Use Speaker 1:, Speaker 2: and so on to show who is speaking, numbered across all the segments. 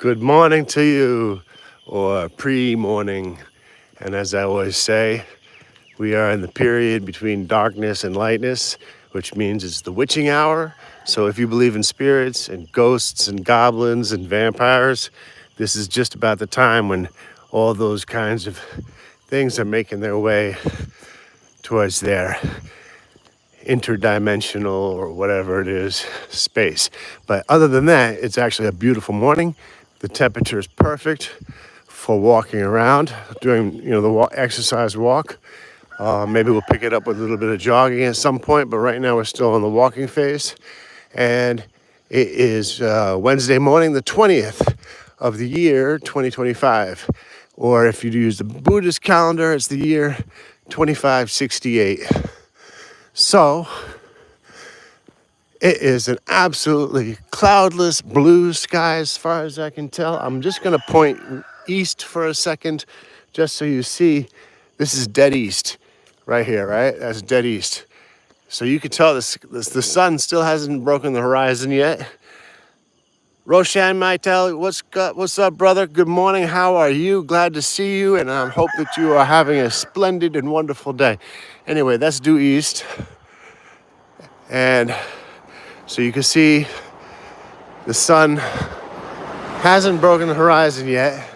Speaker 1: Good morning to you, or pre-morning. And as I always say, we are in the period between darkness and lightness, which means it's the witching hour. So if you believe in spirits and ghosts and goblins and vampires, this is just about the time when all those kinds of things are making their way towards their interdimensional or whatever it is space. But other than that, it's actually a beautiful morning. The temperature is perfect for walking around, doing the exercise walk. Maybe we'll pick it up with a little bit of jogging at some point, but right now we're still in the walking phase. And it is Wednesday morning, the 20th of the year 2025. Or if you use the Buddhist calendar, it's the year 2568. So it is an absolutely cloudless blue sky as far as I can tell. I'm just going to point east for a second just so you see. This is dead east right here, right? That's dead east. So you can tell the sun still hasn't broken the horizon yet. Roshan Maitel, what's up, brother? Good morning. How are you? Glad to see you, and I hope that you are having a splendid and wonderful day. Anyway, that's due east. And so you can see the sun hasn't broken the horizon yet.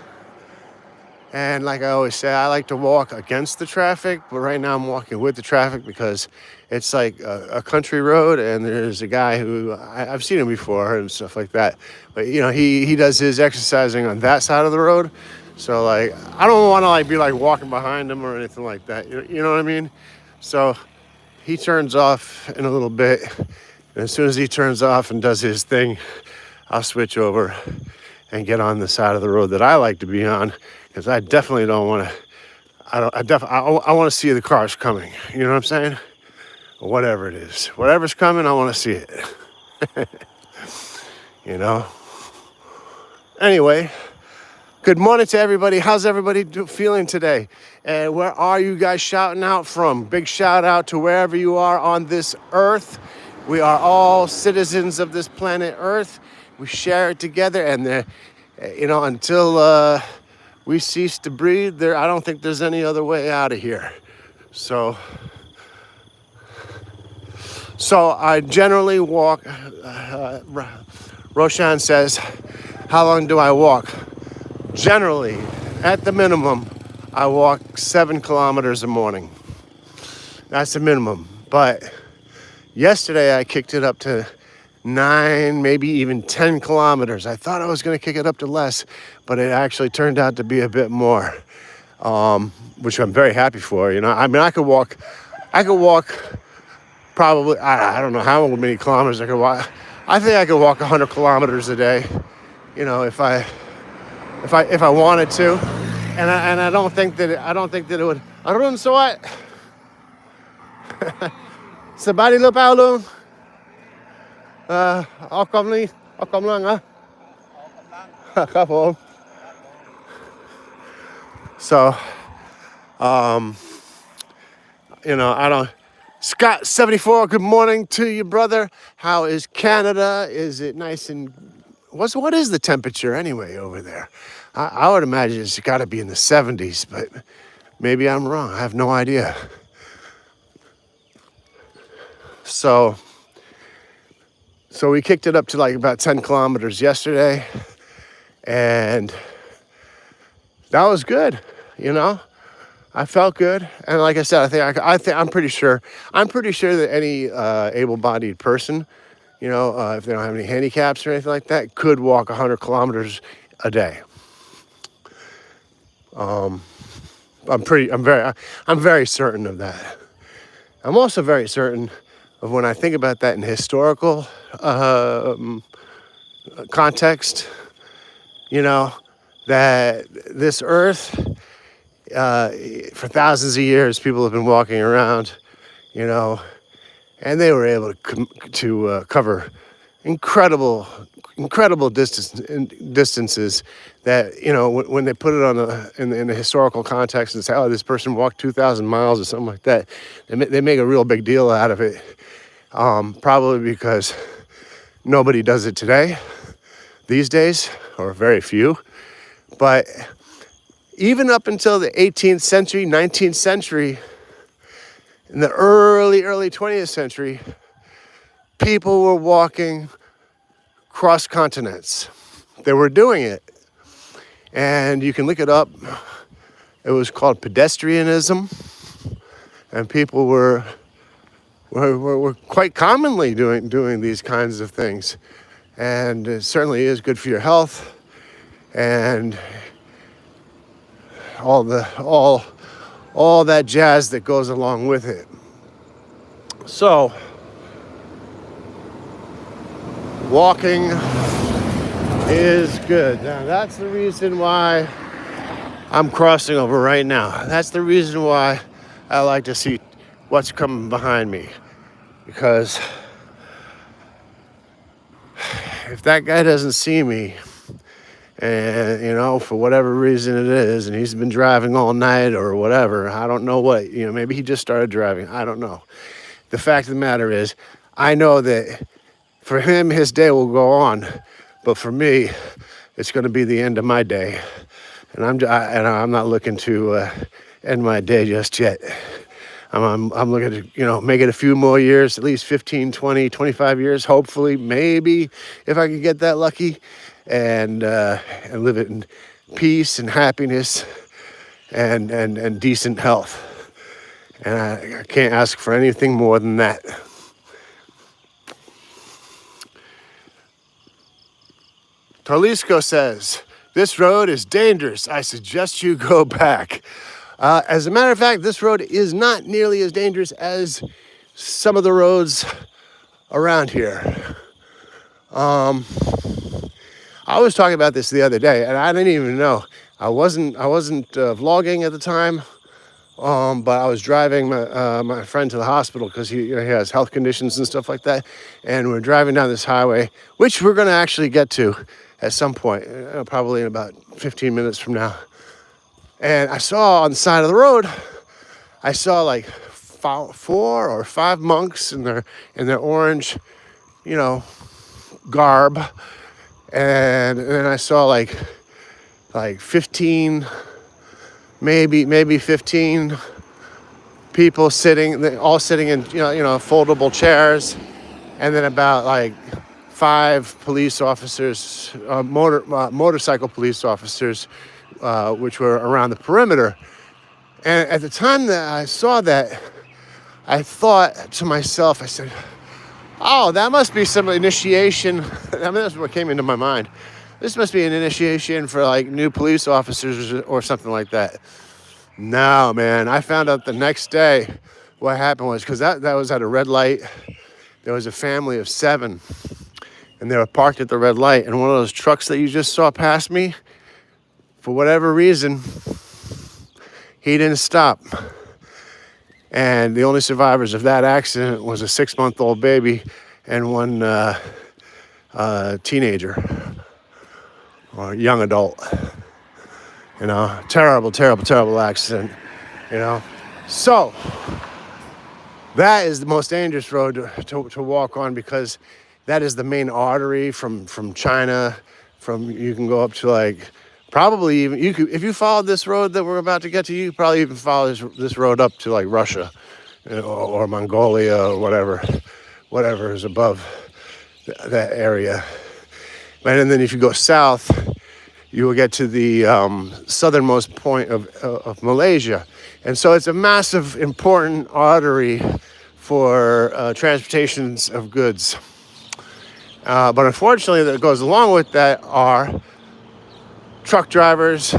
Speaker 1: And like I always say, I like to walk against the traffic, but right now I'm walking with the traffic because it's like a country road, and there's a guy who I've seen him before and stuff like that. But he does his exercising on that side of the road. So like I don't want to be walking behind him or anything like that. You know what I mean? So he turns off in a little bit. And as soon as he turns off and does his thing, I'll switch over and get on the side of the road that I like to be on, because I definitely don't want to. I want to see the cars coming. You know what I'm saying? Or whatever it is, whatever's coming, I want to see it. Anyway, good morning to everybody. How's everybody feeling today? And where are you guys shouting out from? Big shout out to wherever you are on this earth. We are all citizens of this planet Earth. We share it together, and until we cease to breathe, I don't think there's any other way out of here. So I generally walk. Roshan says, how long do I walk? Generally, at the minimum, I walk 7 kilometers a morning. That's the minimum. But yesterday, I kicked it up to 9, maybe even 10 kilometers. I thought I was going to kick it up to less, but it actually turned out to be a bit more, which I'm very happy for. I could walk probably, I don't know how many kilometers I could walk. I think I could walk 100 kilometers a day, if I wanted to. And I don't think that it would. Arun, so what? Sabadi lo Paulo. ออกกำลัง ครับผม So I don't. Scott 74, good morning to you, brother. How is Canada? Is it nice and what is the temperature anyway over there? I would imagine it's got to be in the 70s, but maybe I'm wrong. I have no idea. So we kicked it up to about 10 kilometers yesterday, and that was good. I felt good, and like I said, I'm pretty sure that any able-bodied person, if they don't have any handicaps or anything like that, could walk 100 kilometers a day. I'm very certain of that. I'm also very certain of, when I think about that in historical context, that this earth, for thousands of years, people have been walking around, and they were able to cover incredible distances that, when they put it in the historical context and say, oh, this person walked 2,000 miles or something like that, they make a real big deal out of it, probably because nobody does it today, these days, or very few. But even up until the 18th century, 19th century, in the early 20th century, people were walking cross continents. They were doing it. And you can look it up. It was called pedestrianism. And people were quite commonly doing these kinds of things. And it certainly is good for your health and all that jazz that goes along with it. So walking is good. Now that's the reason why I'm crossing over right now. That's the reason why I like to see what's coming behind me, because if that guy doesn't see me, and for whatever reason it is, and he's been driving all night or whatever, I don't know what, maybe he just started driving, I don't know. The fact of the matter is, I know that for him, his day will go on, but for me, it's going to be the end of my day, and I'm not looking to end my day just yet. I'm looking to, make it a few more years, at least 15, 20, 25 years, hopefully, maybe, if I could get that lucky, and live it in peace and happiness and decent health. And I can't ask for anything more than that. Torlisco says, "This road is dangerous. I suggest you go back." As a matter of fact, this road is not nearly as dangerous as some of the roads around here. I was talking about this the other day, and I didn't even know. I wasn't vlogging at the time, but I was driving my friend to the hospital because he has health conditions and stuff like that. And we're driving down this highway, which we're going to actually get to at some point, probably in about 15 minutes from now. And I saw on the side of the road, I saw like 4 or 5 monks in their orange, garb, and then I saw like 15, maybe 15 people all sitting in foldable chairs, and then about like 5 police officers, motorcycle police officers, which were around the perimeter. And at the time that I saw that, I thought to myself, I said, "Oh, that must be some initiation." I mean, that's what came into my mind. This must be an initiation for like new police officers or something like that. No, man, I found out the next day what happened was, because that was at a red light. There was a family of 7, and they were parked at the red light, and one of those trucks that you just saw pass me, for whatever reason, he didn't stop. And the only survivors of that accident was a 6-month-old baby and one teenager or young adult. Terrible accident. So that is the most dangerous road to walk on, because that is the main artery from China. You can go up to like, probably even, if you followed this road that we're about to get to, you could probably even follow this road up to like Russia or Mongolia or whatever is above that area. And then if you go south, you will get to the southernmost point of Malaysia. And so it's a massive, important artery for transportations of goods. But unfortunately, that goes along with that are truck drivers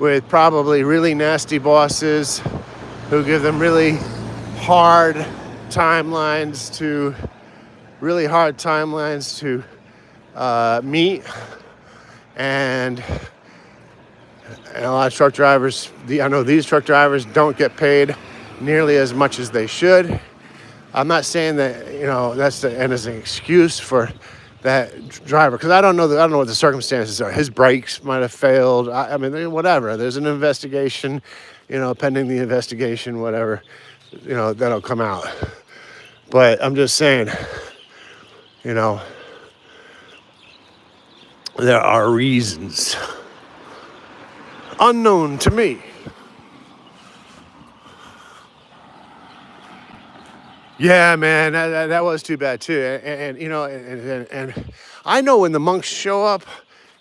Speaker 1: with probably really nasty bosses who give them really hard timelines to meet. And a lot of truck drivers, I know these truck drivers don't get paid nearly as much as they should. I'm not saying that, that's as an excuse for that driver, because I don't know what the circumstances are. His brakes might have failed. I mean, whatever. There's an investigation, pending the investigation, whatever, that'll come out. But I'm just saying, there are reasons unknown to me. Yeah, man, that was too bad too. And you know, and I know when the monks show up,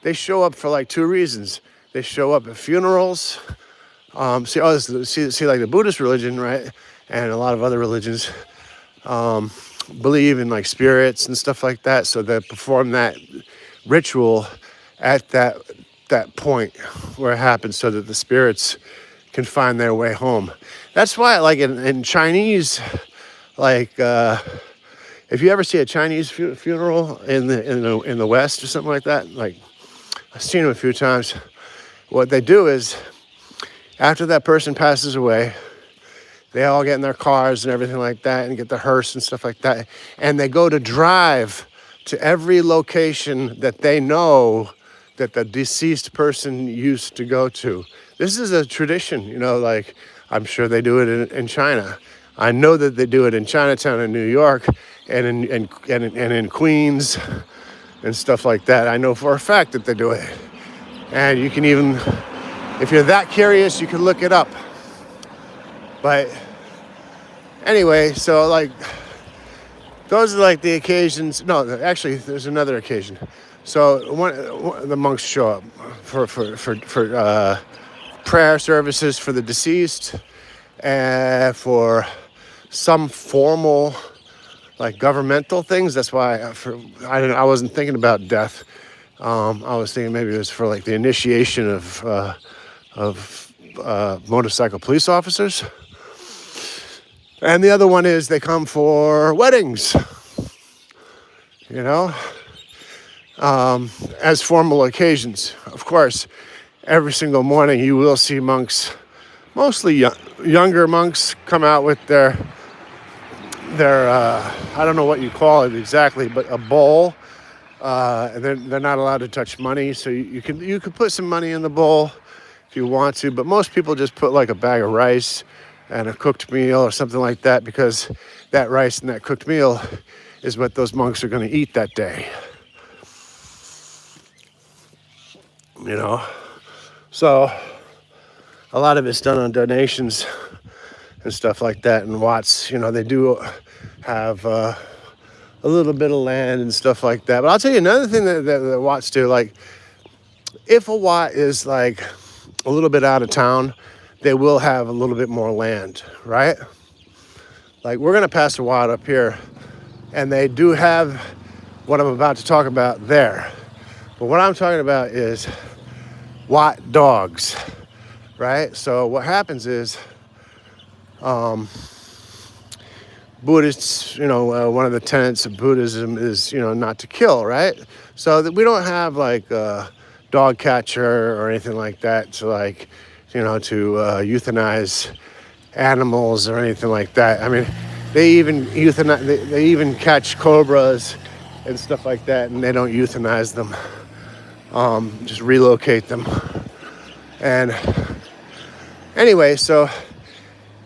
Speaker 1: they show up for like two reasons. They show up at funerals. See, like the Buddhist religion, right, and a lot of other religions believe in like spirits and stuff like that. So they perform that ritual at that point where it happens, so that the spirits can find their way home. That's why, like in Chinese. Like, if you ever see a Chinese funeral in the West or something like that, like I've seen them a few times. What they do is, after that person passes away, they all get in their cars and everything like that, and get the hearse and stuff like that, and they go to drive to every location that they know that the deceased person used to go to. This is a tradition, you know. Like, I'm sure they do it in China. I know that they do it in Chinatown in New York and in Queens and stuff like that. I know for a fact that they do it. And you can even, if you're that curious, you can look it up. But anyway, so like, those are like the occasions. No, actually, there's another occasion. So the monks show up for prayer services for the deceased, and for some formal, like, governmental things. That's why I wasn't thinking about death. I was thinking maybe it was for like the initiation of motorcycle police officers. And the other one is they come for weddings, you know, as formal occasions. Of course, every single morning you will see monks, mostly younger monks, come out with their I don't know what you call it exactly, but a bowl. And they're not allowed to touch money, so you can put some money in the bowl if you want to, but most people just put like a bag of rice and a cooked meal or something like that, because that rice and that cooked meal is what those monks are going to eat that day. You know, so a lot of it's done on donations and stuff like that. And Watts, you know, they do have a little bit of land and stuff like that. But I'll tell you another thing that Watts do. Like, if a Watt is like a little bit out of town, they will have a little bit more land, right? Like, we're going to pass a Watt up here, and they do have what I'm about to talk about there. But what I'm talking about is Watt dogs, right? So what happens is, Buddhists, you know, one of the tenets of Buddhism is, you know, not to kill, right? So that we don't have like a dog catcher or anything like that to, like, you know, to euthanize animals or anything like that. I mean, they even they even catch cobras and stuff like that, and they don't euthanize them. Just relocate them. And anyway, so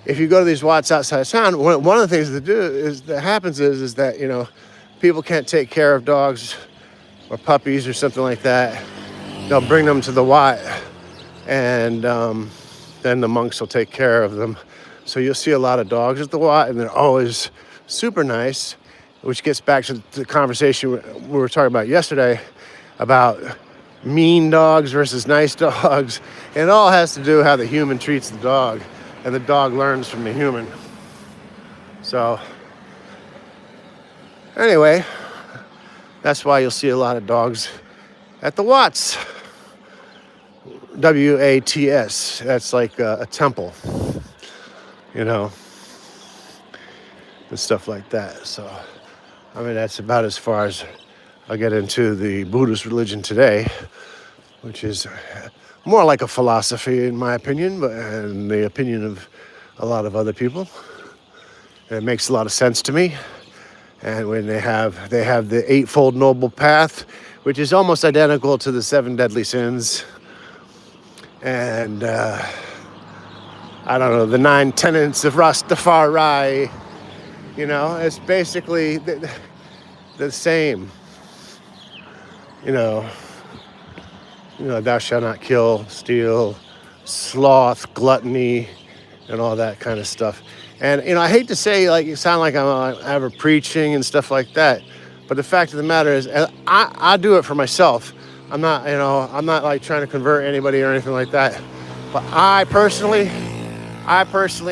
Speaker 1: if you go to these Watts outside of town, one of the things that happens is that, you know, people can't take care of dogs or puppies or something like that. They'll bring them to the Watt, and then the monks will take care of them. So you'll see a lot of dogs at the Watt, and they're always super nice, which gets back to the conversation we were talking about yesterday about mean dogs versus nice dogs. It all has to do how the human treats the dog, and the dog learns from the human. So anyway, that's why you'll see a lot of dogs at the Watts. W-A-T-S. That's like a temple, you know, and stuff like that. So, I mean, that's about as far as I'll get into the Buddhist religion today, which is more like a philosophy, in my opinion, but in the opinion of a lot of other people. And it makes a lot of sense to me. And when they have the Eightfold Noble Path, which is almost identical to the Seven Deadly Sins, and I don't know, the 9 tenets of Rastafari. You know, it's basically the same. You know, thou shalt not kill, steal, sloth, gluttony, and all that kind of stuff. And I hate to say, like, you sound like I'm ever preaching and stuff like that, but the fact of the matter is, I do it for myself. I'm not, like trying to convert anybody or anything like that. But I personally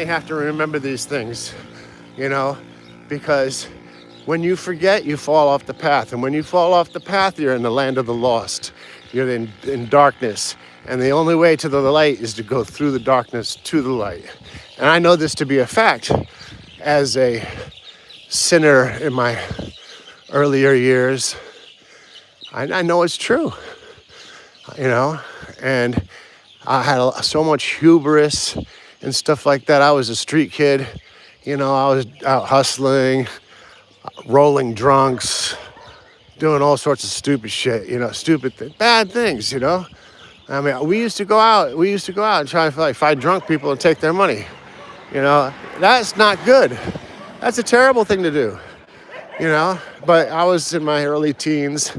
Speaker 1: have to remember these things, because when you forget, you fall off the path. And when you fall off the path, you're in the land of the lost. You're in darkness. And the only way to the light is to go through the darkness to the light. And I know this to be a fact as a sinner in my earlier years. I know it's true, and I had so much hubris and stuff like that. I was a street kid, I was out hustling, rolling drunks, doing all sorts of stupid shit, bad things, I mean, we used to go out and try to find drunk people and take their money. That's not good. That's a terrible thing to do, But I was in my early teens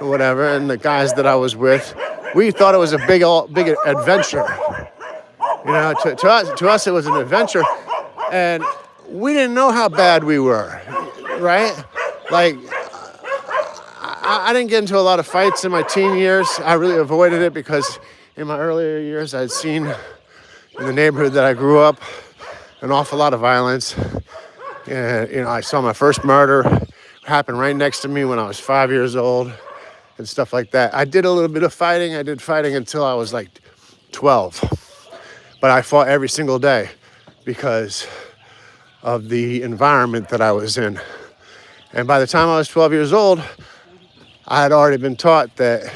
Speaker 1: or whatever, and the guys that I was with, we thought it was a big adventure. To us it was an adventure, and we didn't know how bad we were, right? Like, I didn't get into a lot of fights in my teen years. I really avoided it because in my earlier years I'd seen in the neighborhood that I grew up an awful lot of violence. And, I saw my first murder happen right next to me when I was 5 years old and stuff like that. I did a little bit of fighting. I did fighting until I was like 12. But I fought every single day because of the environment that I was in. And by the time I was 12 years old, I had already been taught that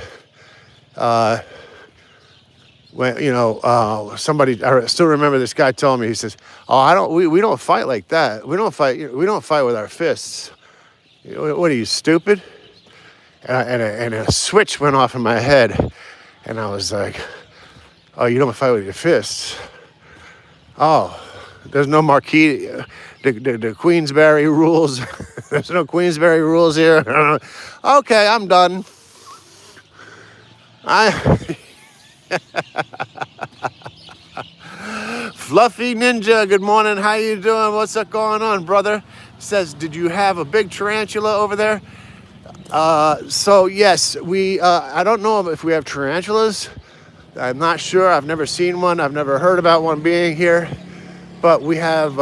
Speaker 1: somebody, I still remember this guy telling me, he says, we don't fight like that. We don't fight with our fists. What are you, stupid? And a switch went off in my head, and I was like, oh, you don't fight with your fists? Oh, there's no Marquis, the Queensberry rules. There's no Queensberry rules here. Okay, I'm done. Fluffy Ninja, good morning. How you doing? What's up going on, brother? Says, did you have a big tarantula over there? So yes, I don't know if we have tarantulas. I'm not sure. I've never seen one. I've never heard about one being here. But we have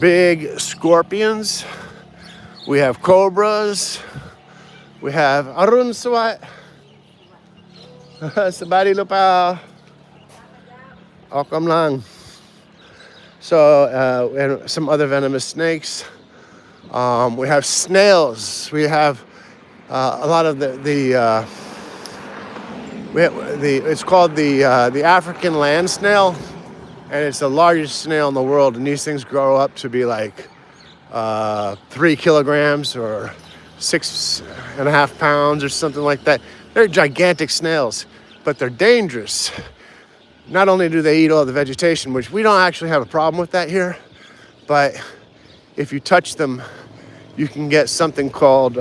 Speaker 1: big scorpions. We have cobras. We have Arun Swat. Sabadi Lupa. Okam lang. So, and some other venomous snakes. We have snails. We have a lot of it's called the African land snail, and it's the largest snail in the world. And these things grow up to be like 3 kilograms or 6.5 pounds or something like that. They're gigantic snails, but they're dangerous. Not only do they eat all the vegetation, which we don't actually have a problem with that here, but if you touch them, you can get something called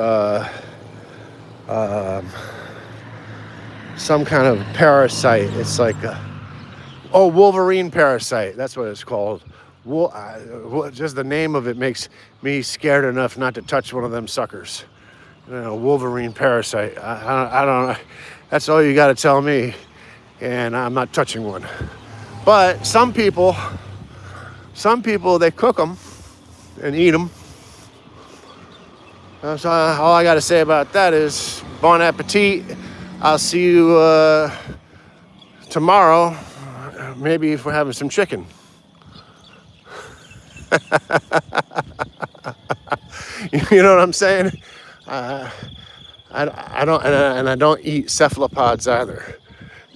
Speaker 1: some kind of parasite. It's like Wolverine parasite. That's what it's called. Just the name of it makes me scared enough not to touch one of them suckers. Wolverine parasite. I don't know. That's all you got to tell me, and I'm not touching one. But some people, they cook them and eat them. So all I got to say about that is bon appetit. I'll see you tomorrow, maybe if we're having some chicken. You know what I'm saying? I don't eat cephalopods either,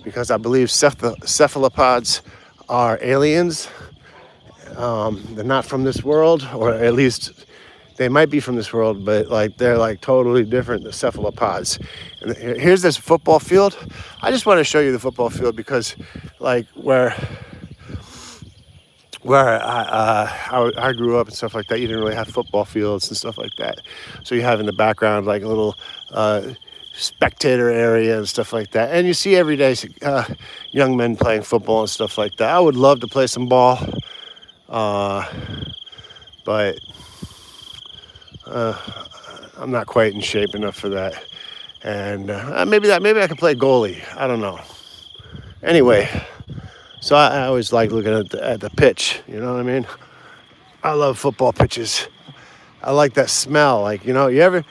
Speaker 1: because I believe cephalopods are aliens. They're not from this world, or at least they might be from this world, but they're totally different than cephalopods. And here's this football field. I just want to show you the football field because where I grew up and stuff like that, you didn't really have football fields and stuff like that. So you have in the background a little spectator area and stuff like that. And you see every day young men playing football and stuff like that. I would love to play some ball, but I'm not quite in shape enough for that. And maybe I could play goalie. I don't know. Anyway, so I always like looking at the pitch. You know what I mean? I love football pitches. I like that smell. Like, you ever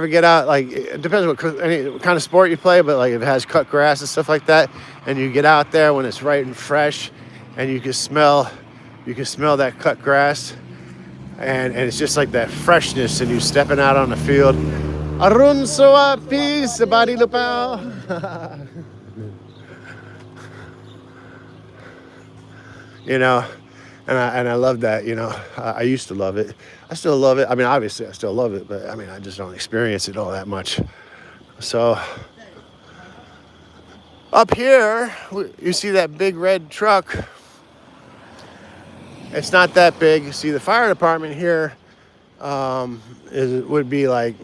Speaker 1: get out, like, it depends what kind of sport you play, but like if it has cut grass and stuff like that, and you get out there when it's right and fresh, and you can smell that cut grass, and it's just like that freshness, and you stepping out on the field. Arun Soapi, Sabadi Lupao. And I love that, I used to love it. I still love it. I mean, obviously I still love it, but I mean, I just don't experience it all that much. So up here, you see that big red truck. It's not that big. See, the fire department here would be like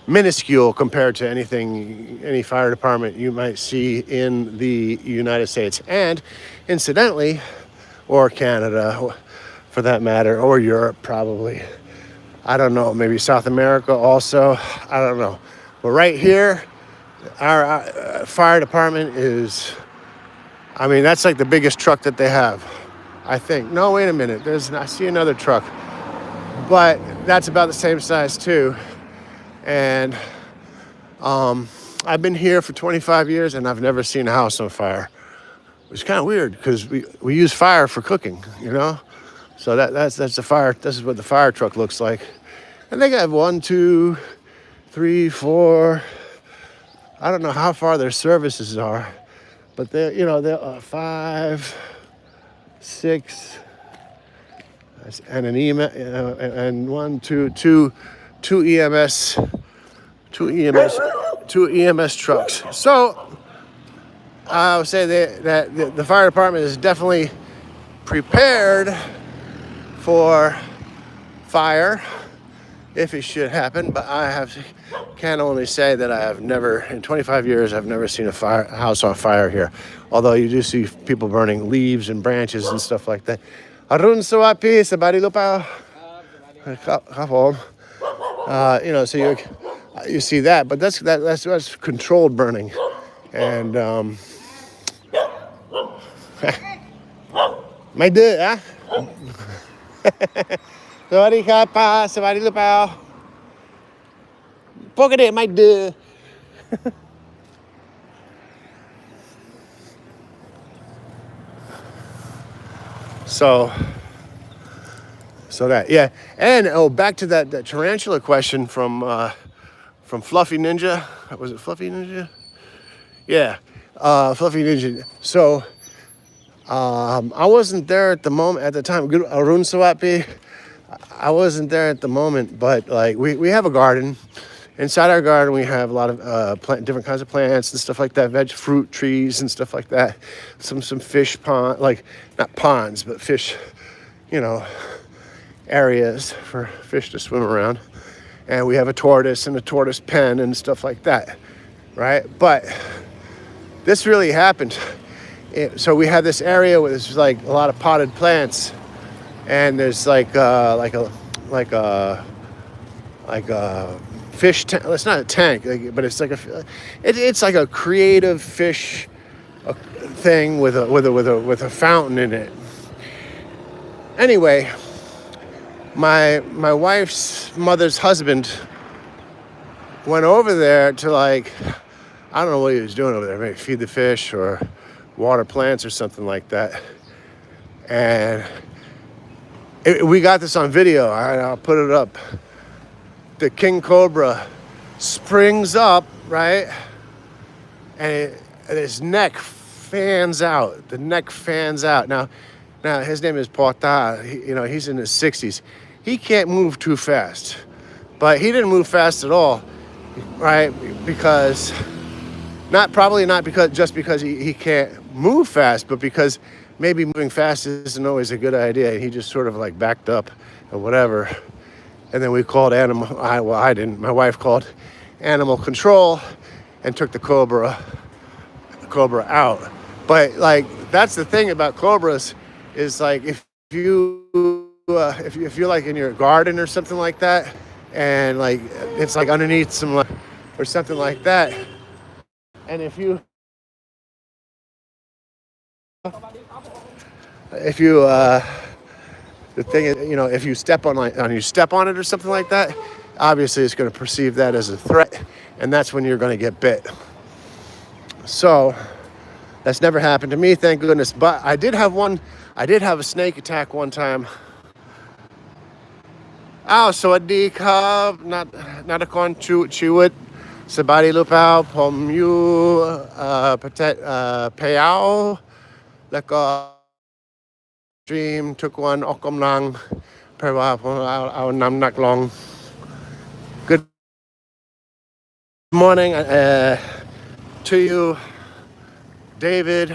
Speaker 1: minuscule compared to any fire department you might see in the United States, and incidentally, or Canada for that matter, or Europe probably. I don't know, maybe South America also, I don't know. But right here, our fire department is, I mean, that's like the biggest truck that they have, I think. No, wait a minute, I see another truck, but that's about the same size too. And I've been here for 25 years and I've never seen a house on fire. It's kind of weird because we use fire for cooking, So that's the fire. This is what the fire truck looks like. And they got 1, 2, 3, 4. I don't know how far their services are, but they're 5, 6, and an EMS, and 1, 2, 2 EMS. Two EMS trucks. So I would say that the fire department is definitely prepared for fire if it should happen. But can only say that I have never, in 25 years, I've never seen a house on fire here. Although you do see people burning leaves and branches and stuff like that. Arun Sawapi, Sabadi Lupao. So you see that, but that's controlled burning, and my dude, huh? Sorry, kapa, sorry, lupao. Poke it, my dude. So that, yeah, and back to that tarantula question from Fluffy Ninja. Was it Fluffy Ninja? Yeah, Fluffy Ninja. So I wasn't there at the time. Arun Sawapi. I wasn't there at the moment, but like we have a garden. Inside our garden, we have a lot of different kinds of plants and stuff like that, fruit trees and stuff like that. Some fish pond, like not ponds, but fish, areas for fish to swim around. And we have a tortoise and a tortoise pen and stuff like that, right? But this really happened. So we have this area where there's like a lot of potted plants, and there's like a fish tank. It's not a tank, but it's like it's like a creative fish thing with a fountain in it. Anyway, my wife's mother's husband went over there to I don't know what he was doing over there, maybe feed the fish or water plants or something like that. And we got this on video. I'll put it up. The king cobra springs up, right? And his neck fans out. The neck fans out. Now his name is Tortoises. He's in his 60s. He can't move too fast. But he didn't move fast at all, right? Because probably not because he can't move fast, but because maybe moving fast isn't always a good idea. He just sort of backed up or whatever. And then we called I didn't. My wife called animal control and took the cobra out. But like that's the thing about cobras is like if you're like in your garden or something like that, and like it's like underneath some or something like that, and if you the thing is, you know, if you step on it or something like that, obviously it's going to perceive that as a threat, and that's when you're going to get bit. So that's never happened to me, thank goodness. But I did have a snake attack one time. Sawadi Kab, not a con chiwit, Sabadi Lupao, Pom Yu, Patet, Payao, Leka Dream, took one, Okom Lang, Perwa, our Nam Nak Long. Good morning to you, David.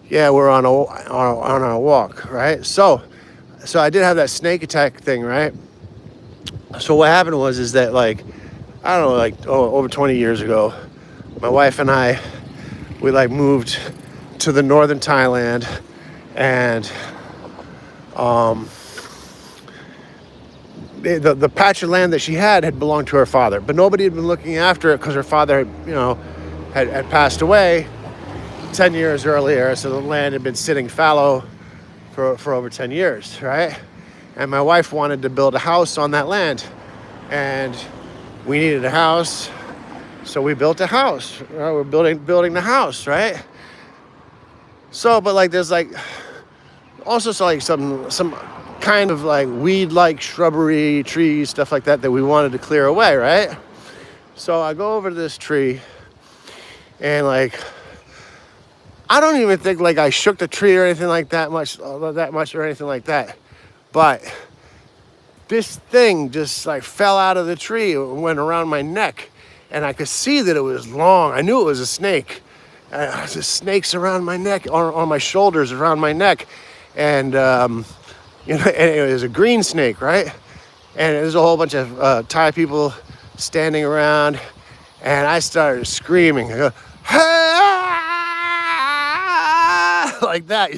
Speaker 1: Yeah, we're on our walk, right? So I did have that snake attack thing, right? So what happened is that like, I don't know, like over 20 years ago, my wife and I, we like moved to the northern Thailand, and the patch of land that she had belonged to her father, but nobody had been looking after it because her father had passed away 10 years earlier, so the land had been sitting fallow for over 10 years, right? And my wife wanted to build a house on that land, and we needed a house, so we built a house. We're building the house, right? So, but like there's like also like some kind of like weed-like shrubbery, trees, stuff like that we wanted to clear away, right? So I go over to this tree, and like I don't even think like I shook the tree or anything like that much or anything like that. But this thing just like fell out of the tree and went around my neck, and I could see that it was long. I knew it was a snake. There's snakes around my neck, on my shoulders, around my neck, and and it was a green snake, right? And there's a whole bunch of Thai people standing around, and I started screaming. I go, hey! Like that,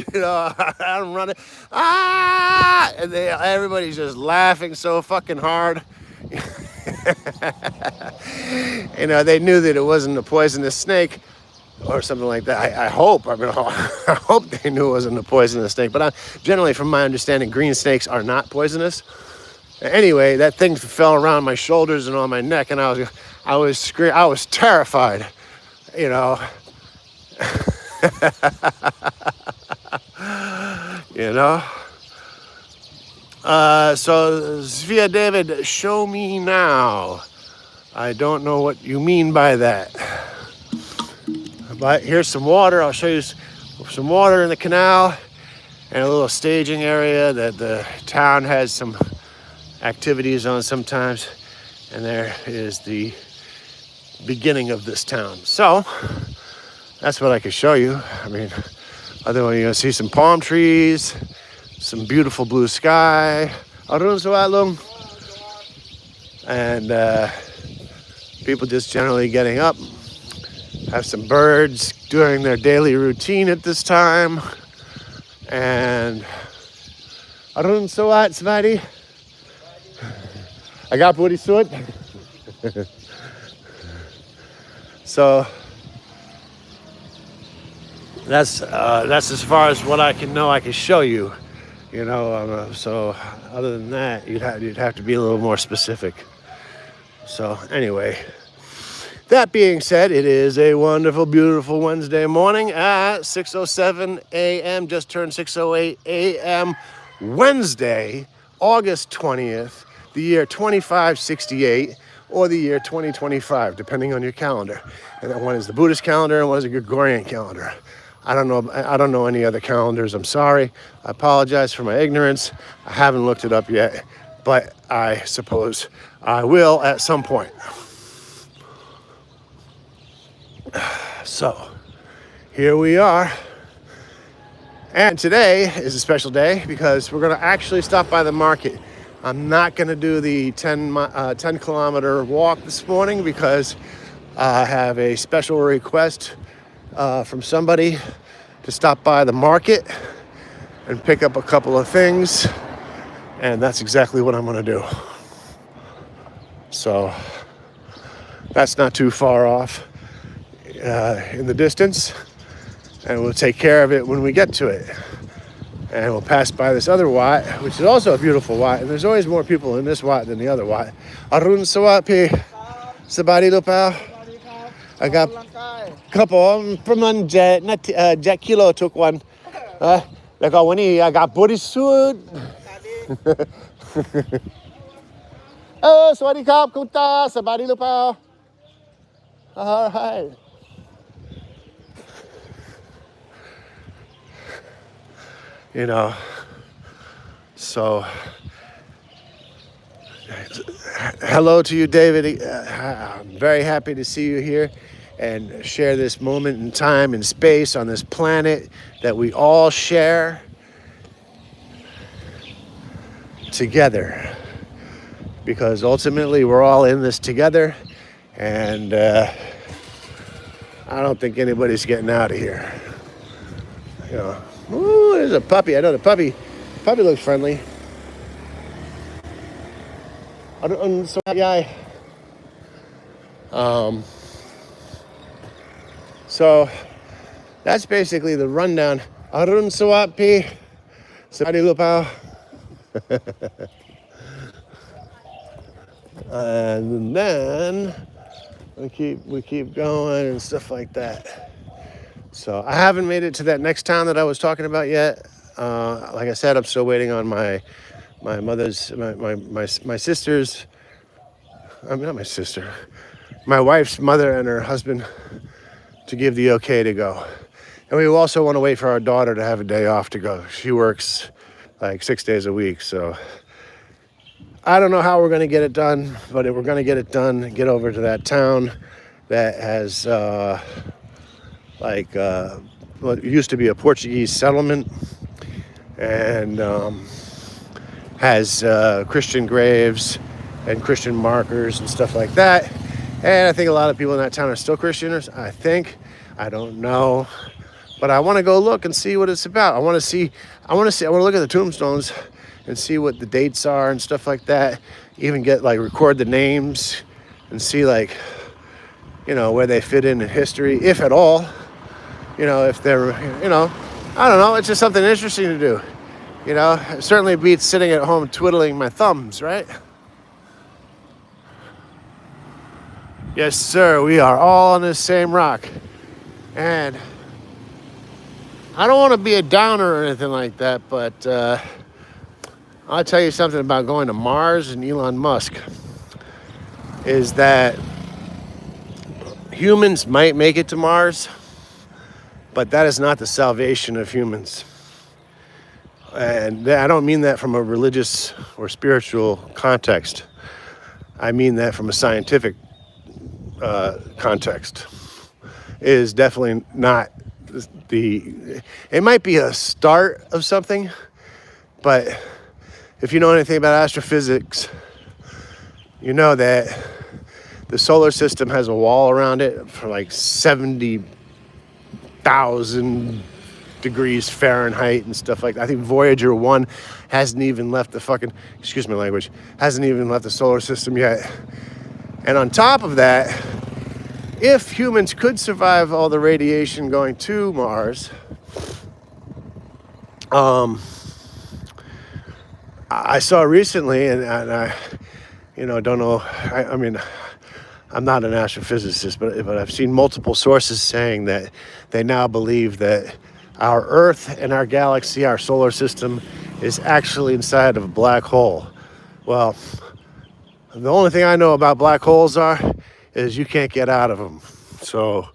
Speaker 1: I'm running, and everybody's just laughing so fucking hard. They knew that it wasn't a poisonous snake or something like that. I hope. I hope they knew it wasn't a poisonous snake. But generally, from my understanding, green snakes are not poisonous. Anyway, that thing fell around my shoulders and on my neck, and I was terrified, So Svea David, show me now. I don't know what you mean by that. But here's some water. I'll show you some water in the canal, and a little staging area that the town has some activities on sometimes. And there is the beginning of this town. So that's what I could show you. I mean, otherwise you're gonna see some palm trees, some beautiful blue sky, and people just generally getting up. Have some birds doing their daily routine at this time, and Arun Sawat Svadi. I got Booty Suit. So that's as far as what I can show you. So other than that, you'd have to be a little more specific. So anyway, that being said, it is a wonderful, beautiful Wednesday morning at 6:07 a.m. Just turned 6:08 a.m. Wednesday, August 20th, the year 2568, or the year 2025, depending on your calendar. And that one is the Buddhist calendar, and one is a Gregorian calendar. I don't know any other calendars. I'm sorry. I apologize for my ignorance. I haven't looked it up yet, but I suppose I will at some point. So here we are. And today is a special day because we're going to actually stop by the market. I'm not going to do the 10 kilometer walk this morning because I have a special request from somebody to stop by the market and pick up a couple of things, and that's exactly what I'm going to do. So that's not too far off in the distance, and we'll take care of it when we get to it. And we'll pass by this other Wat, which is also a beautiful Wat, and there's always more people in this Wat than the other Wat. Arun Sawat P. Sabadi Lupao. I got a couple from Jack Kilo took one. Like when I got bodysuit. Oh, Swadi Kap Kuta, Sabadi Lupao. All right. You know, so hello to you, David. I'm very happy to see you here and share this moment in time and space on this planet that we all share together, because ultimately we're all in this together, and I don't think anybody's getting out of here. You know. Ooh, there's a puppy. I know the puppy looks friendly. So that's basically the rundown. Arun Sawapi, Sabadi Lupao. And then we keep going and stuff like that. So I haven't made it to that next town that I was talking about yet. Like I said, I'm still waiting on my sister's. I mean, not my sister. My wife's mother and her husband to give the okay to go. And we also want to wait for our daughter to have a day off to go. She works like 6 days a week. So I don't know how we're going to get it done, but if we're going to get it done, get over to that town that has what used to be a Portuguese settlement, and has Christian graves and Christian markers and stuff like that. And I think a lot of people in that town are still Christians. I don't know, but I want to go look and see what it's about. I want to look at the tombstones and see what the dates are and stuff like that. Even record the names and see where they fit in history, if at all. If they're, I don't know. It's just something interesting to do. It certainly beats sitting at home twiddling my thumbs, right? Yes, sir. We are all on this same rock. And I don't want to be a downer or anything like that, but I'll tell you something about going to Mars and Elon Musk is that humans might make it to Mars, but that is not the salvation of humans. And I don't mean that from a religious or spiritual context. I mean that from a scientific context. It is definitely not it might be a start of something, but if you know anything about astrophysics, you know that the solar system has a wall around it for 70,000 degrees Fahrenheit and stuff like that. I think Voyager 1 hasn't even left the solar system yet. And on top of that, if humans could survive all the radiation going to Mars, I saw recently, and I, don't know, I mean, I'm not an astrophysicist, but I've seen multiple sources saying that they now believe that our Earth and our galaxy, our solar system, is actually inside of a black hole. Well, the only thing I know about black holes is you can't get out of them. So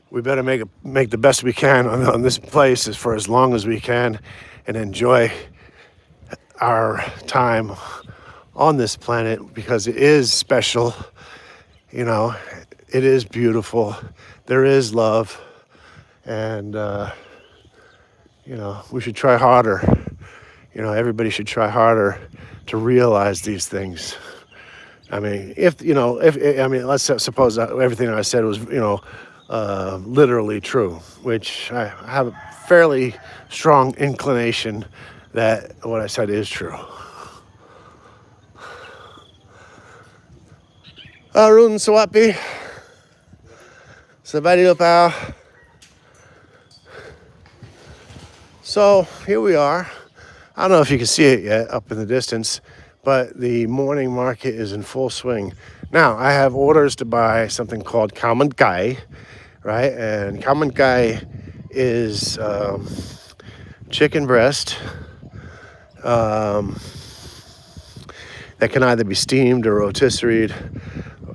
Speaker 1: we better make the best we can on this place for as long as we can and enjoy our time on this planet, because it is special. It is beautiful. There is love. And, we should try harder, everybody should try harder to realize these things. I mean, let's suppose that everything I said was, literally true, which I have a fairly strong inclination that what I said is true. Arun Swapi, Sabadi Lopao. So here we are. I don't know if you can see it yet up in the distance, but the morning market is in full swing. Now, I have orders to buy something called khao man gai, right? And khao man gai is chicken breast that can either be steamed or rotisseried,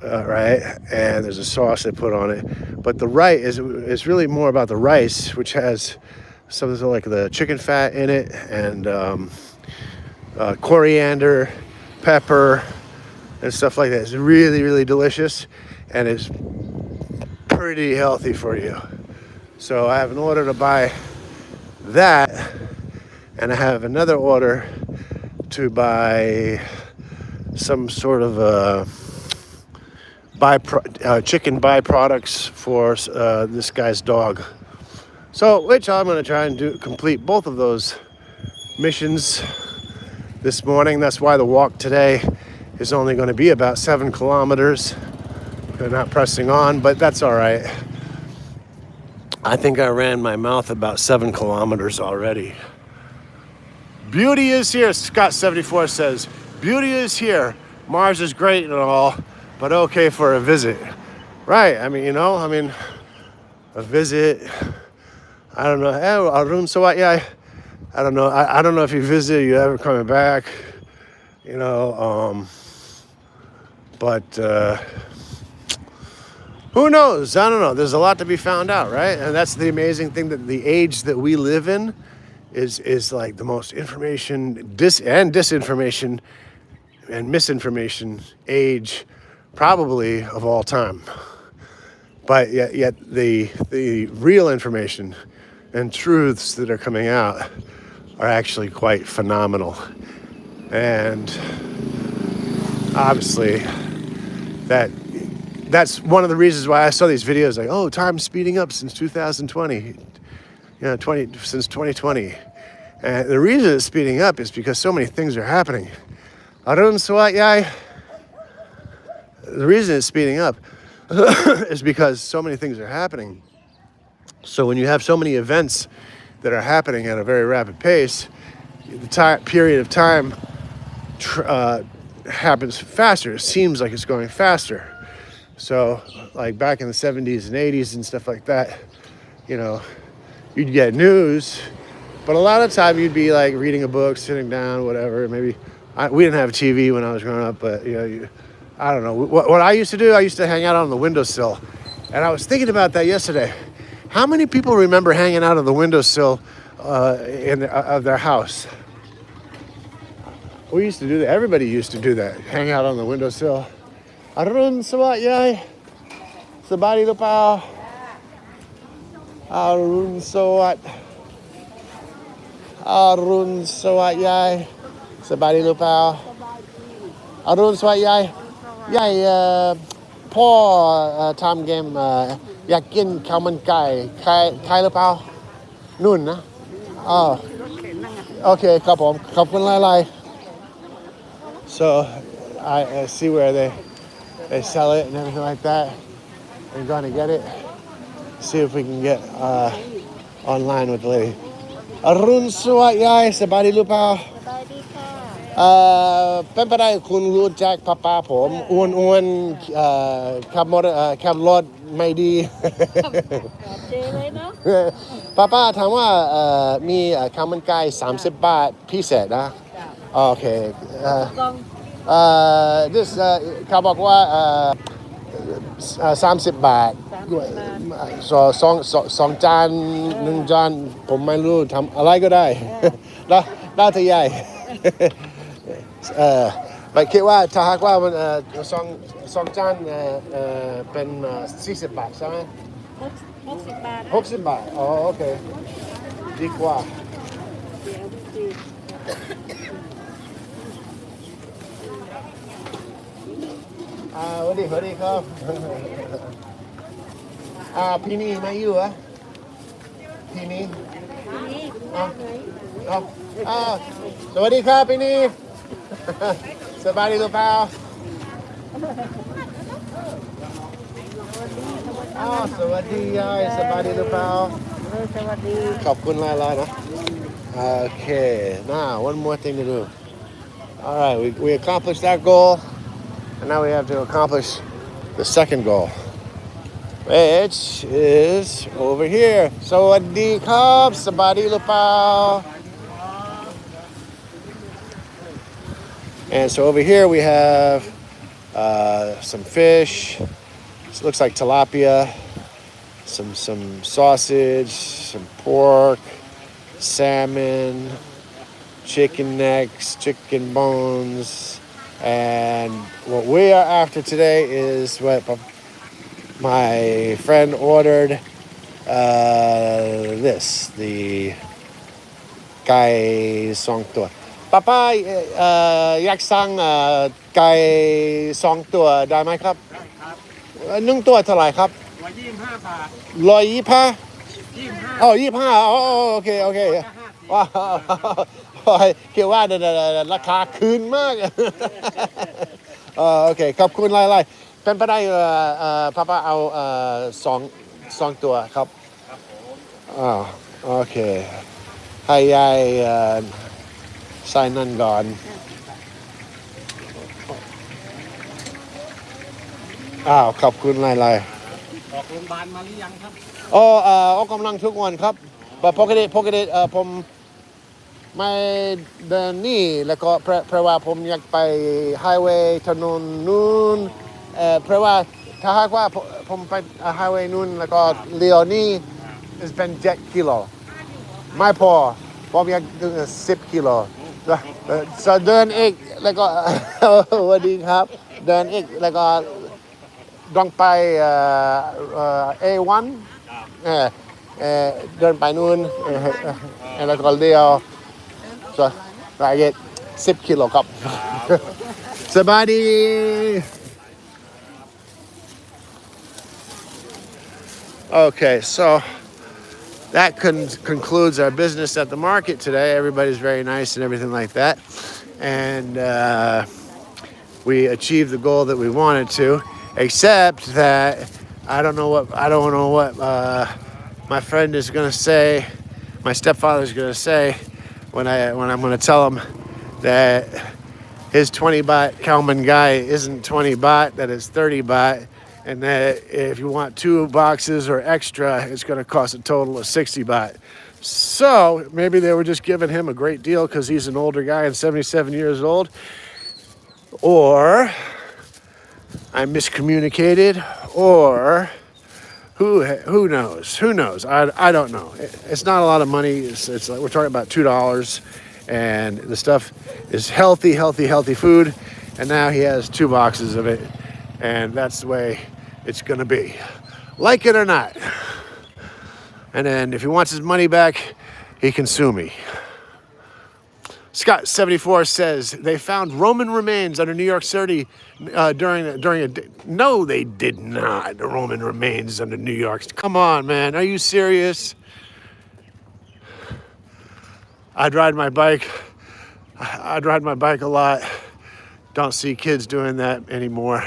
Speaker 1: right? And there's a sauce they put on it. But the rice is really more about the rice, which has something like the chicken fat in it, and coriander, pepper, and stuff like that. It's really, really delicious, and it's pretty healthy for you. So I have an order to buy that, and I have another order to buy some sort of chicken byproducts for this guy's dog. So, which I'm going to try and complete both of those missions this morning. That's why the walk today is only going to be about 7 kilometers. They're not pressing on, but that's all right. I think I ran my mouth about 7 kilometers already. Beauty is here, Scott74 says. Beauty is here. Mars is great and all, but okay for a visit. Right, a visit. I don't know. Arun Sawat, yeah. I don't know. I don't know if you visit, you're ever coming back. But who knows? I don't know. There's a lot to be found out, right? And that's the amazing thing, that the age that we live in is like the most information, disinformation and misinformation age probably of all time. But yet the real information and truths that are coming out are actually quite phenomenal. And obviously that's one of the reasons why I saw these videos like, oh, time's speeding up since 2020, since 2020. And the reason it's speeding up is because so many things are happening. Arun Swat Yai, the reason it's speeding up is because so many things are happening. So when you have so many events that are happening at a very rapid pace, the period of time happens faster. It seems like it's going faster. So like back in the 70s and 80s and stuff like that, you'd get news, but a lot of time you'd be like reading a book, sitting down, whatever. Maybe we didn't have a TV when I was growing up, but I don't know. What I used to do, I used to hang out on the windowsill. And I was thinking about that yesterday. How many people remember hanging out on the windowsill of their house? We used to do that. Everybody used to do that. Hang out on the windowsill. Arun Sawat Yai. Sabadi Lupao. Arun Sawat. Arun Sawat Yai. Sabadi Lupao. Arun Sawat Yai. Yai พ่อทำเกมอยากกินข้าวมันไก่ใครหรือเปล่านุ่นนะโอเคครับผมขอบคุณหลายๆ so I see where they sell it and everything like that. We're going to get it, see if we can get online with the lady. อรุณสวัสดิ์ยายสบายดีหรือเปล่าเป็นไปได้คุณรู้จักป้าผมอ้วนขับรถไม่ดีเลยเนาะป้าถามว่ามีข้าวมันไก่30 บาทพิเศษนะโอเคthis เขาบอกว่า30 บาทสองจาน1 จานผมไม่รู้ทำอะไรก็ได้แล้วแต่ใหญ่ไปคิดว่าถ้าหากว่ามันสองจานเป็น40 บาทใช่ไหม60 บาท60 บาทอ๋อโอเคดีกว่า สวัสดีครับพี่นี่มาอยู่เหรอพี่นี่อ่ะสวัสดีครับพี่นี่สบายดีหรือเปล่าสวัสดียายสบายดีหรือเปล่า
Speaker 2: สวัสดี
Speaker 1: ขอบคุณหลายๆนะ Okay, now one more thing to do. All right, we accomplished that goal, and now we have to accomplish the second goal, which is over here. Sawadee krab, sabadi lupao. And so over here we have some fish. This looks like tilapia, some sausage, some pork, salmon, chicken necks, chicken bones, and what we are after today is what my friend ordered. The Gai Song Tua. Papa, yak sang Gai Song Tua, da mai krab? นึ่งตัวเท่าไหร่ครับ
Speaker 2: 125 บาท
Speaker 1: 12525โอเคว้าวคิดว่าราคาคืนมากโอเคขอบคุณไล่ๆเป็นไปได้ป้าเอาสองตัวครับโอเคให้ยายใส่นั่นก่อนขอบคุณไล่
Speaker 2: ออกโรงพยาบาลมาหรือยังครับ
Speaker 1: ออกกำลังทุกวันครับปกติผมไม่เดินนี่แล้วก็เพราะว่าผมอยากไปไฮเวย์ถนนนู้นเพราะว่าถ้าหากว่าผมไปไฮเวย์นู้นแล้วก็เลี้ยวนี่เป็น7 กิโลไม่พอผมอยาก10 กิโลจะเดินอีกแล้วก็สวัสดีครับเดินอีกแล้วก็ต้องไปA1 เดินไปนู่นแล้วก็เลี้ยวรายเกต10 กิโลครับสบายดี Okay, so that concludes our business at the market today. Everybody's very nice and everything like that. And we achieved the goal that we wanted to, except that I don't know what my friend is going to say, my stepfather is going to say when I'm going to tell him that his 20 baht Kalman guy isn't 20 baht, that it's 30 baht. And that if you want 2 boxes or extra, it's going to cost a total of 60 baht. So maybe they were just giving him a great deal because he's an older guy and 77 years old. Or I miscommunicated. Or who knows? Who knows? I don't know. It's not a lot of money. It's like we're talking about $2. And the stuff is healthy food. And now he has 2 boxes of it. And that's the way it's going to be. Like it or not. And then if he wants his money back, he can sue me. Scott74 says, they found Roman remains under New York City during a day. No, they did not. The Roman remains under New York. Come on, man. Are you serious? I'd ride my bike a lot. Don't see kids doing that anymore.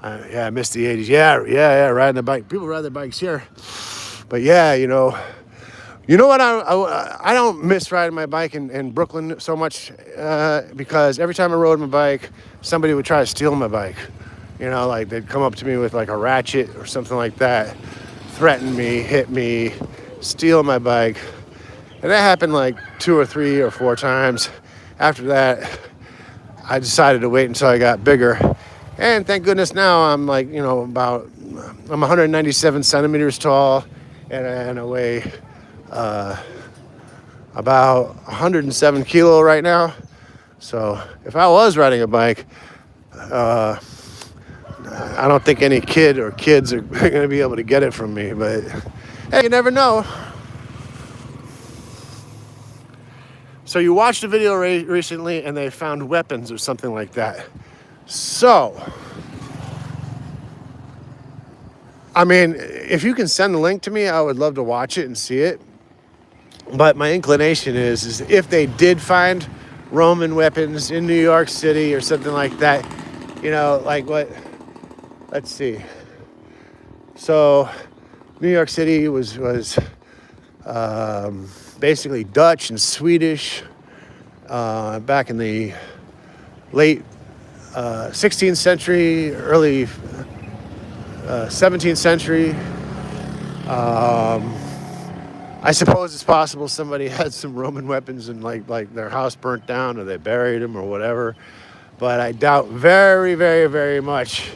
Speaker 1: I miss the 80s. Yeah, riding the bike. People ride their bikes here. But yeah, you know what? I don't miss riding my bike in Brooklyn so much because every time I rode my bike, somebody would try to steal my bike. You know, like they'd come up to me with like a ratchet or something like that, threaten me, hit me, steal my bike. And that happened like 2 or 3 or 4 times. After that, I decided to wait until I got bigger. And thank goodness now I'm like, I'm 197 centimeters tall and I weigh about 107 kilo right now. So if I was riding a bike, I don't think any kid or kids are going to be able to get it from me. But hey, you never know. So you watched a video recently and they found weapons or something like that. So I mean, if you can send the link to me, I would love to watch it and see it. But my inclination is if they did find Roman weapons in New York City or something like that, like what, let's see. So New York City was basically Dutch and Swedish back in the late 16th century, early 17th century. I suppose it's possible somebody had some Roman weapons and like their house burnt down or they buried them or whatever. But I doubt very, very, very much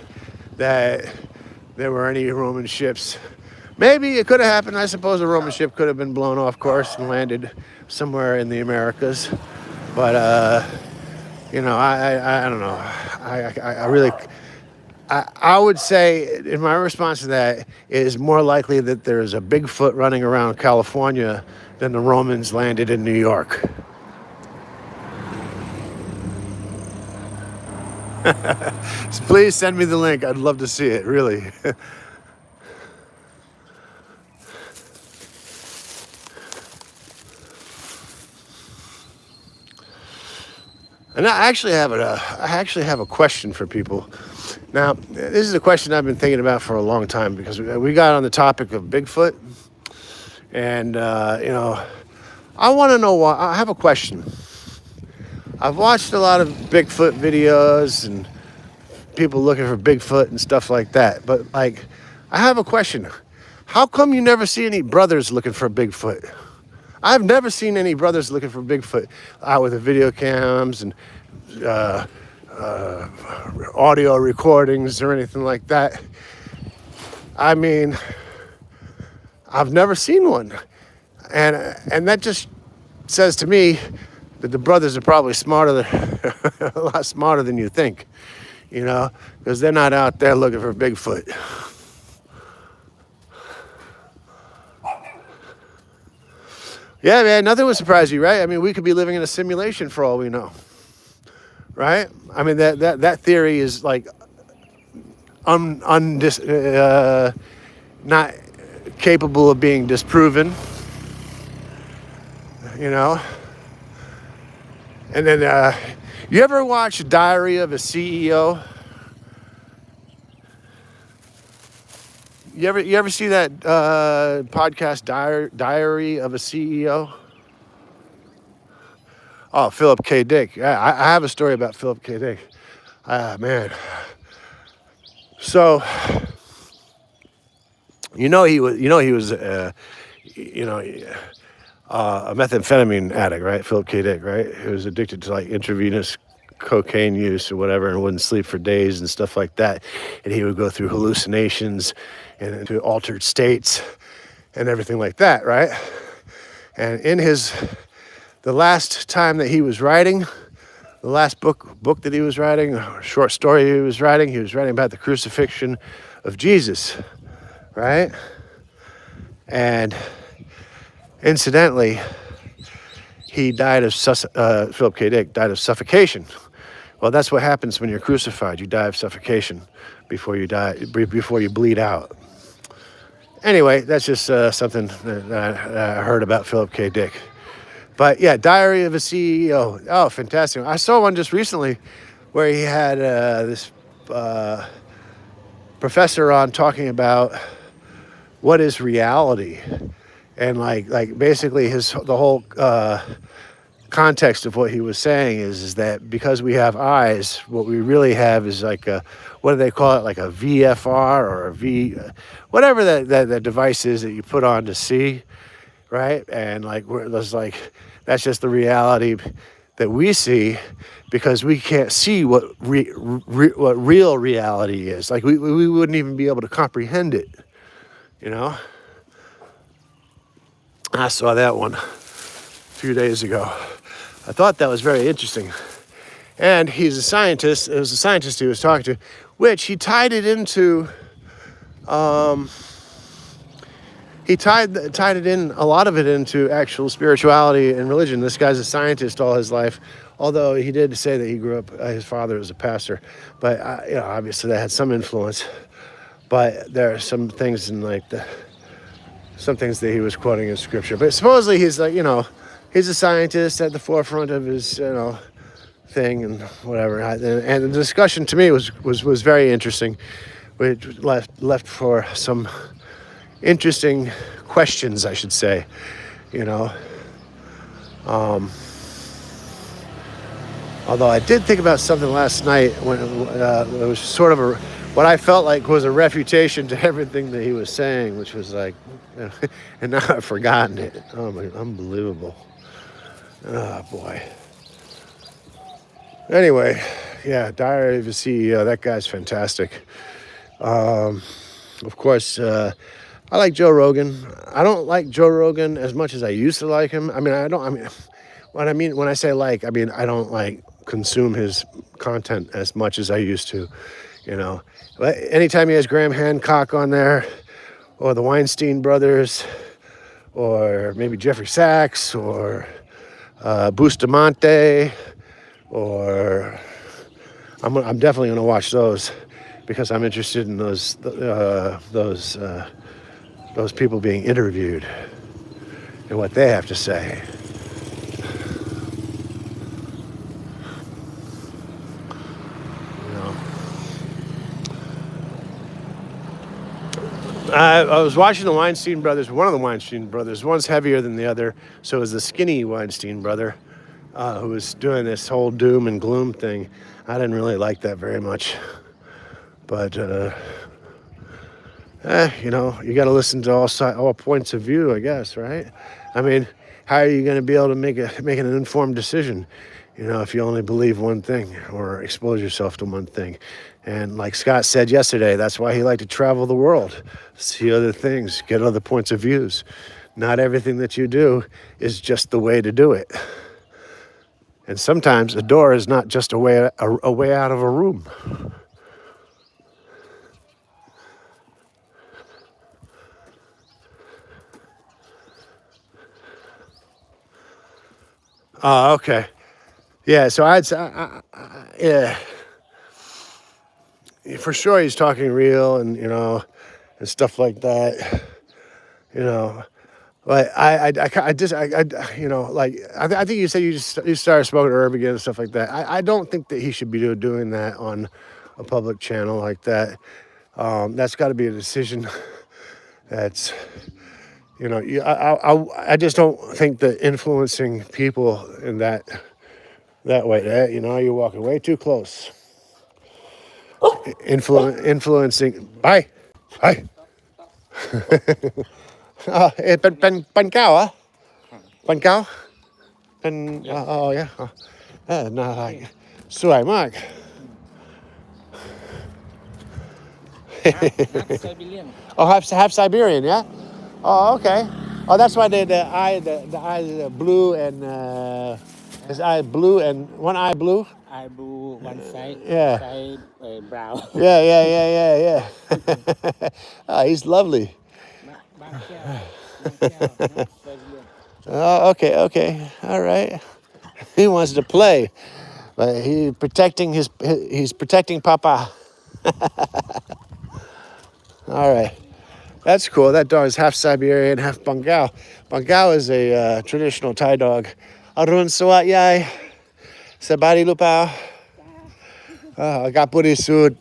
Speaker 1: that there were any Roman ships. Maybe it could have happened. I suppose a Roman ship could have been blown off course and landed somewhere in the Americas. But, I don't know. I really... I would say, in my response to that, it is more likely that there's a Bigfoot running around California than the Romans landed in New York. So please send me the link. I'd love to see it, really. And I actually have a question for people. Now, this is a question I've been thinking about for a long time because we got on the topic of Bigfoot. And, I want to know why. I have a question. I've watched a lot of Bigfoot videos and people looking for Bigfoot and stuff like that. But, I have a question. How come you never see any brothers looking for Bigfoot? I've never seen any brothers looking for Bigfoot out with the video cams and audio recordings or anything like that. I mean, I've never seen one. And that just says to me that the brothers are probably a lot smarter than you think, because they're not out there looking for Bigfoot. Yeah, man, nothing would surprise you, right? I mean, we could be living in a simulation for all we know, right? I mean, that theory is like not capable of being disproven, And then, you ever watch Diary of a CEO? You ever see that podcast, Diary of a CEO? Oh, Philip K. Dick. Yeah, I have a story about Philip K. Dick. Man. So, he was a methamphetamine addict, right? Philip K. Dick, right? He was addicted to intravenous cocaine use or whatever and wouldn't sleep for days and stuff like that. And he would go through hallucinations and into altered states and everything like that, right? And in the last time that he was writing, the last book that he was writing, a short story he was writing about the crucifixion of Jesus, right? And incidentally, he died of Philip K. Dick died of suffocation. Well, that's what happens when you're crucified. You die of suffocation before you bleed out. Anyway, that's just something that I heard about Philip K. Dick. But yeah, Diary of a CEO. Oh, fantastic. I saw one just recently where he had this professor on talking about what is reality. And basically the whole context of what he was saying is that because we have eyes, what we really have is what do they call it? Like a VFR or a whatever that device is that you put on to see, right? And that's just the reality that we see because we can't see what real reality is. We wouldn't even be able to comprehend it, I saw that one a few days ago. I thought that was very interesting. And he's a scientist. It was a scientist he was talking to, which he tied it into. He tied it in, a lot of it into actual spirituality and religion. This guy's a scientist all his life, although he did say that he grew up. His father was a pastor, but obviously that had some influence. but there are some things in like some things that he was quoting in scripture. But supposedly he's like, he's a scientist at the forefront of his, thing and whatever. And the discussion to me was very interesting. Which left for some interesting questions, I should say. Although I did think about something last night when it was sort of what I felt like was a refutation to everything that he was saying, which was like, and now I've forgotten it. Oh my, unbelievable. Oh boy. Anyway, yeah, Diary of a CEO. That guy's fantastic. Of course, I like Joe Rogan. I don't like Joe Rogan as much as I used to like him. I mean, what I mean when I say like, I mean I don't like consume his content as much as I used to. But anytime he has Graham Hancock on there, or the Weinstein brothers, or maybe Jeffrey Sachs, or Bustamante, or I'm definitely going to watch those because I'm interested in those people being interviewed and what they have to say. I was watching the Weinstein brothers. One of the Weinstein brothers, one's heavier than the other, so it was the skinny Weinstein brother who was doing this whole doom and gloom thing. I didn't really like that very much, but you got to listen to all points of view, I guess, right? I mean, how are you going to be able to make an informed decision, if you only believe one thing or expose yourself to one thing? And like Scott said yesterday, that's why he liked to travel the world, see other things, get other points of views. Not everything that you do is just the way to do it. And sometimes a door is not just a way out of a room. Oh, okay. Yeah, so I'd say, yeah. For sure he's talking real and, and stuff like that, But I think you said you started smoking herb again and stuff like that. I don't think that he should be doing that on a public channel like that. That's got to be a decision that's, I just don't think that influencing people in that way, you're walking way too close. Influencing. Bye. Bye. เป็นเก้าเหรอเป็นเก้าเป็นน่ารักสวยมาก
Speaker 2: Siberian.
Speaker 1: Oh, half Siberian, yeah. Oh, okay. Oh, that's why the eyes are blue and his eye blue and one eye blue.
Speaker 2: I blue one side.
Speaker 1: Yeah.
Speaker 2: Side brown.
Speaker 1: Yeah. Oh, he's lovely. Oh, okay. All right. He wants to play, but he's protecting Papa. All right. That's cool. That dog is half Siberian, half Bengal. Bengal is a traditional Thai dog. Arun Sawat Yai. Sabari Lupao. Agapuri Sud.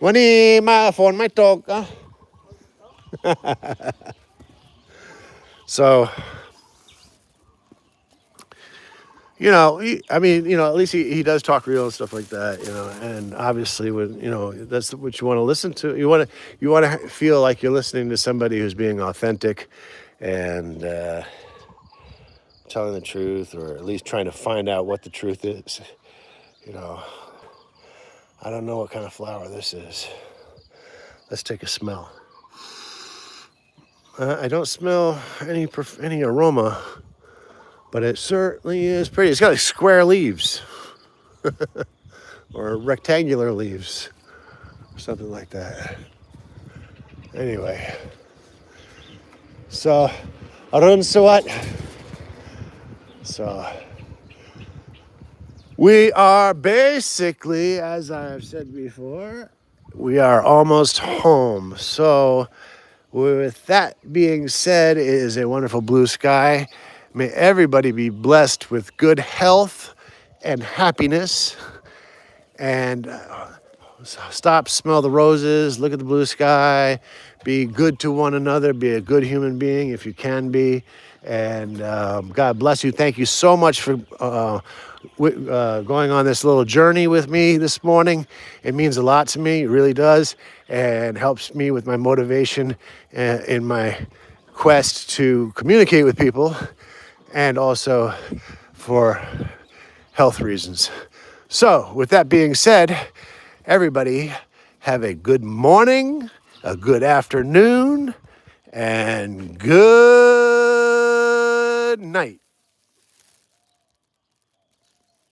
Speaker 1: วันนี้มาฝนไม่ตก So, at least he does talk real and stuff like that, and obviously when, that's what you want to listen to. You want to feel like you're listening to somebody who's being authentic and telling the truth, or at least trying to find out what the truth is. I don't know what kind of flower this is. Let's take a smell. I don't smell any aroma, but it certainly is pretty. It's got like square leaves or rectangular leaves or something like that. Anyway, so Arun Sawat. So we are basically, as I've said before, we are almost home. So, with that being said, it is a wonderful blue sky. May everybody be blessed with good health and happiness. And stop, smell the roses, look at the blue sky, be good to one another, be a good human being if you can be. And God bless you. Thank you so much for going on this little journey with me this morning. It means a lot to me, it really does, and helps me with my motivation in my quest to communicate with people and also for health reasons. So, with that being said, everybody have a good morning, a good afternoon, and good night.